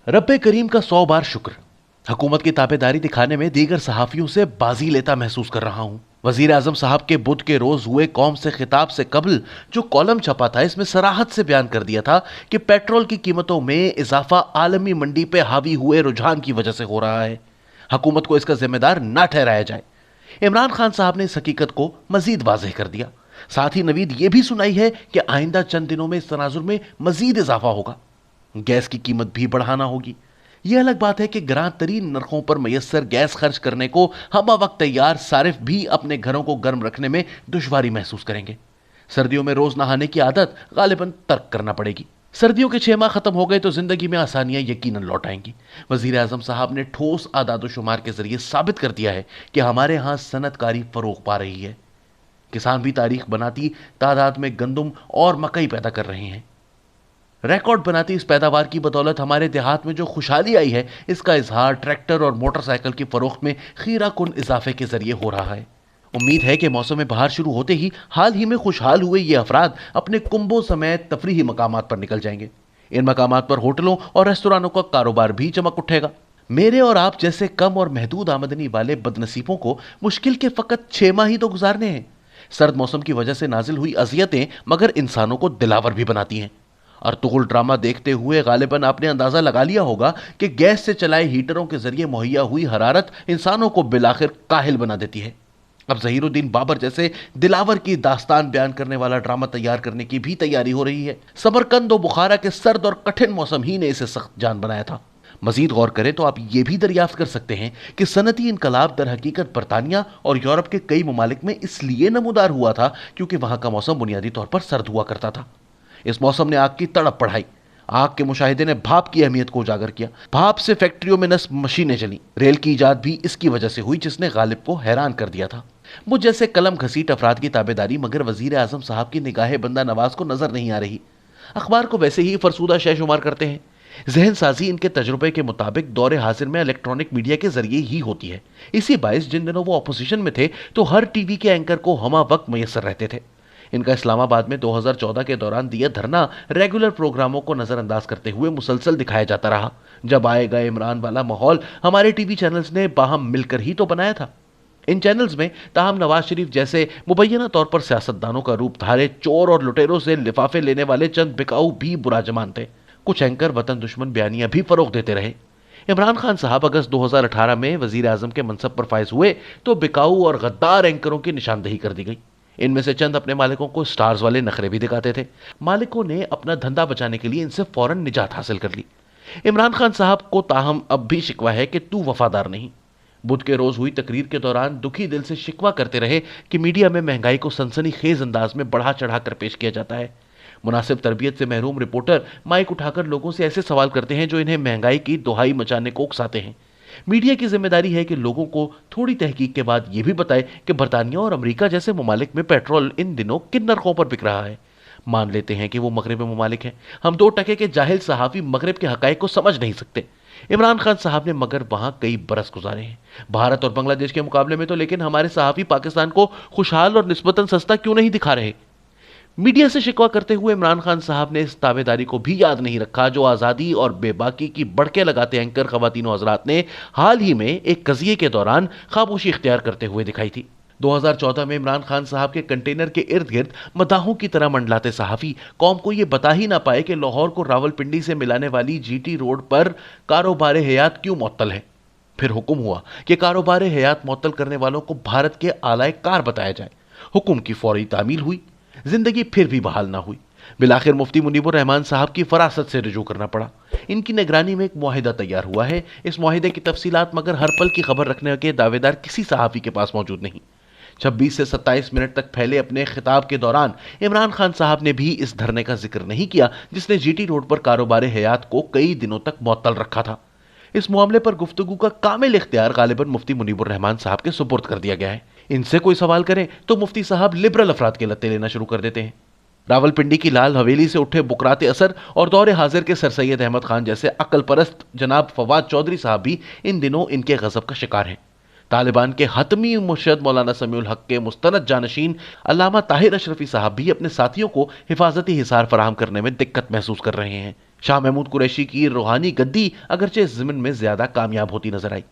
रब्बे करीम का 100 बार शुक्र। हुकूमत की ताबेदारी दिखाने में दीगर सहाफियों से बाजी लेता महसूस कर रहा हूं। वजीर आजम साहब के बुध के रोज हुए कौम से खिताब से कबल जो कॉलम छपा था, इसमें सराहत से बयान कर दिया था कि पेट्रोल की कीमतों में इजाफा आलमी मंडी पे हावी हुए रुझान की वजह से हो रहा है। हुकूमत को इसका जिम्मेदार ना ठहराया जाए। इमरान खान साहब ने इस हकीकत को मजीद वाजह कर दिया। साथ ही नवीद यह भी सुनाई है कि आइंदा चंद दिनों में इस तनाजुर में मजीद इजाफा होगा। गैस की कीमत भी बढ़ाना होगी। यह अलग बात है कि ग्रां तरीन नरखों पर मैसर गैस खर्च करने को हम वक्त तैयार सारिफ भी अपने घरों को गर्म रखने में दुश्वारी महसूस करेंगे। सर्दियों में रोज नहाने की आदत गालिबन तर्क करना पड़ेगी। सर्दियों के 6 माह खत्म हो गए तो जिंदगी में आसानियां यकीनन लौट आएंगी। वजीर आजम साहब ने ठोस आदाद शुमार के जरिए साबित कर दिया है कि हमारे यहां सनतकारी फरोग पा रही है। किसान भी तारीख बनाती तादाद में गंदम और मकई पैदा कर रहे हैं। रिकॉर्ड बनाती इस पैदावार की बदौलत हमारे देहात में जो खुशहाली आई है, इसका इजहार ट्रैक्टर और मोटरसाइकिल की फरोख्त में खीरा कुन इजाफे के जरिए हो रहा है। उम्मीद है कि मौसम बहार शुरू होते ही हाल ही में खुशहाल हुए ये अफराद अपने कुंभों समेत तफरीही मकामात पर निकल जाएंगे। इन मकामात पर होटलों और रेस्तोरानों का कारोबार भी चमक उठेगा। मेरे और आप जैसे कम और महदूद आमदनी वाले बदनसीबों को मुश्किल के फकत 6 माह ही तो गुजारने हैं। सर्द मौसम की वजह से नाजिल हुई अजियतें मगर इंसानों को दिलावर भी बनाती हैं। अर्तुगरुल ड्रामा देखते हुए गालिबन आपने अंदाजा लगा लिया होगा कि गैस से चलाए हीटरों के जरिए मुहैया हुई हरारत इंसानों को बिलाखिर काहिल बना देती है। अब ज़हीरुद्दीन बाबर जैसे दिलावर की दास्तान बयान करने वाला ड्रामा तैयार करने की भी तैयारी हो रही है। समरकंद और बुखारा के सर्द और कठिन मौसम ही ने इसे सख्त जान बनाया था। मजीद गौर करें तो आप ये भी दरियाफ्त कर सकते हैं कि सनती इनकलाब दर हकीकत बरतानिया और यूरोप के कई ममालिक में इसलिए नमूदार हुआ था क्योंकि वहां का मौसम बुनियादी तौर पर सर्द हुआ करता था। इस मौसम ने आग की तड़प बढ़ाई। आग के मुशाहिदे ने भाप की अहमियत को उजागर किया। भाप से फैक्ट्रियों में नस्ब मशीनें चली। रेल की इजाद भी इसकी वजह से हुई जिसने गालिब को हैरान कर दिया था। मुझ जैसे कलम घसीट अफराद की ताबेदारी मगर वजीर आजम साहब की निगाह बंदा नवाज को नजर नहीं आ रही। अखबार को वैसे ही फरसूदा शय शुमार करते हैं। जहन साजी इनके तजुर्बे के मुताबिक दौरे हाजिर में इलेक्ट्रॉनिक मीडिया के जरिए ही होती है। इसी बायस जिन दिनों वो अपोजिशन में थे तो हर टीवी के एंकर को हमा वक्त मैसर रहते थे। इनका इस्लामाबाद में 2014 के दौरान दिया धरना रेगुलर प्रोग्रामों को नजरअंदाज करते हुए मुसलसल दिखाया जाता रहा। जब आए गए इमरान वाला माहौल हमारे टीवी चैनल्स ने बाहम मिलकर ही तो बनाया था। इन चैनल्स में ताहम नवाज शरीफ जैसे मुबैना तौर पर सियासतदानों का रूप धारे चोर और लुटेरों से लिफाफे लेने वाले चंद बिकाऊ भी बुरा जमान थे। कुछ एंकर वतन दुश्मन बयानियां भी फरोग देते रहे। इमरान खान साहब अगस्त 2018 में वजीर आजम के मनसब पर फायज हुए तो बिकाऊ और गद्दार एंकरों की निशानदेही कर दी गई। इनमें से चंद अपने मालिकों को स्टार्स वाले नखरे भी दिखाते थे। मालिकों ने अपना धंधा बचाने के लिए इनसे फौरन निजात हासिल कर ली। इमरान खान साहब को ताहम अब भी शिकवा है कि तू वफादार नहीं। बुध के रोज हुई तकरीर के दौरान दुखी दिल से शिकवा करते रहे कि मीडिया में महंगाई को सनसनीखेज अंदाज में बढ़ा चढ़ाकर पेश किया जाता है। मुनासिब तरबियत से महरूम रिपोर्टर माइक उठाकर लोगों से ऐसे सवाल करते हैं जो इन्हें महंगाई की दोहाई मचाने को उकसाते हैं। मीडिया की जिम्मेदारी है कि लोगों को थोड़ी तहकीक के बाद यह भी बताए कि बरतानिया और अमेरिका जैसे ममालिक में पेट्रोल इन दिनों किन नरखों पर बिक रहा है। मान लेते हैं कि वो मगरबी ममालिक हैं। हम 2% के जाहिल सहाफी मगरब के हकायक को समझ नहीं सकते। इमरान खान साहब ने मगर वहां कई बरस गुजारे हैं भारत और बांग्लादेश के मुकाबले में तो, लेकिन हमारे सहाफी पाकिस्तान को खुशहाल और निस्बतन सस्ता क्यों नहीं दिखा रहे। मीडिया से शिकवा करते हुए इमरान खान साहब ने इस ताबेदारी को भी याद नहीं रखा जो आज़ादी और बेबाकी की बड़के लगाते एंकर खवातीन और हज़रात ने हाल ही में एक कज़िये के दौरान खामोशी इख्तियार करते हुए दिखाई थी। 2014 में इमरान खान साहब के कंटेनर के इर्द गिर्द मदाहों की तरह मंडलाते सहाफ़ी कौम को यह बता ही ना पाए कि लाहौर को रावलपिंडी से मिलाने वाली जीटी रोड पर कारोबार हयात क्यों मुअत्तल है। फिर हुक्म हुआ कि कारोबार हयात मुअत्तल करने वालों को भारत के आलाए कार बताया जाए। हुक्म की फौरी तामील हुई। जिंदगी फिर भी बहाल ना हुई। बिलाखिर मुफ्ती मुनीबुर रहमान साहब की फरासत से रुजू करना पड़ा। इनकी निगरानी में एक मुआहिदा तैयार हुआ है। इस मुआहिदे की तफसीलात मगर हर पल की खबर रखने के दावेदार किसी सहाफ़ी के पास मौजूद नहीं। 26 से 27 मिनट तक फैले अपने खिताब के दौरान इमरान खान साहब ने भी इस धरने का जिक्र नहीं किया जिसने जीटी रोड पर कारोबार हयात को कई दिनों तक मुअत्तल रखा था। इस मामले पर गुफ्तगू का कामिल इख्तियार गालिबन मुफ्ती मुनीबुर रहमान साहब के सुपुर्द कर दिया गया है। इनसे कोई सवाल करें तो मुफ्ती साहब लिबरल अफराद के लत्ते लेना शुरू कर देते हैं। रावलपिंडी की लाल हवेली से उठे बुकरात असर और दौरे हाजिर के सर सैयद अहमद खान जैसे अक्ल परस्त जनाब फवाद चौधरी साहब भी इन दिनों इनके गजब का शिकार हैं। तालिबान के हतमी मुर्शद मौलाना समीउल हक के मुस्तनद जानशीन अल्लामा ताहिर अशरफी साहब भी अपने साथियों को हिफाजती हिसार फराहम करने में दिक्कत महसूस कर रहे हैं। شاہ محمود قریشی کی روحانی گدی اگرچہ اس ضمن میں زیادہ کامیاب ہوتی نظر آئی۔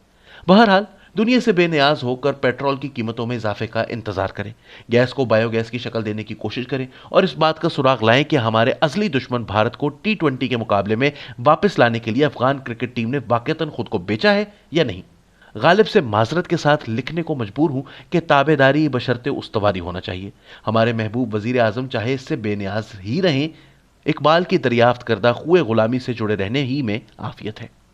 بہرحال دنیا سے بے نیاز ہو کر پیٹرول کی قیمتوں میں اضافے کا انتظار کریں، گیس کو بایو گیس کی شکل دینے کی کوشش کریں اور اس بات کا سراغ لائیں کہ ہمارے اصلی دشمن بھارت کو T20 کے مقابلے میں واپس لانے کے لیے افغان کرکٹ ٹیم نے واقعتاً خود کو بیچا ہے یا نہیں۔ غالب سے معذرت کے ساتھ لکھنے کو مجبور ہوں کہ تابع داری بشرط استواری ہونا چاہیے۔ ہمارے محبوب وزیر اعظم چاہے اس سے بے نیاز ہی رہیں، اقبال کی دریافت کردہ خوئے غلامی سے جڑے رہنے ہی میں عافیت ہے۔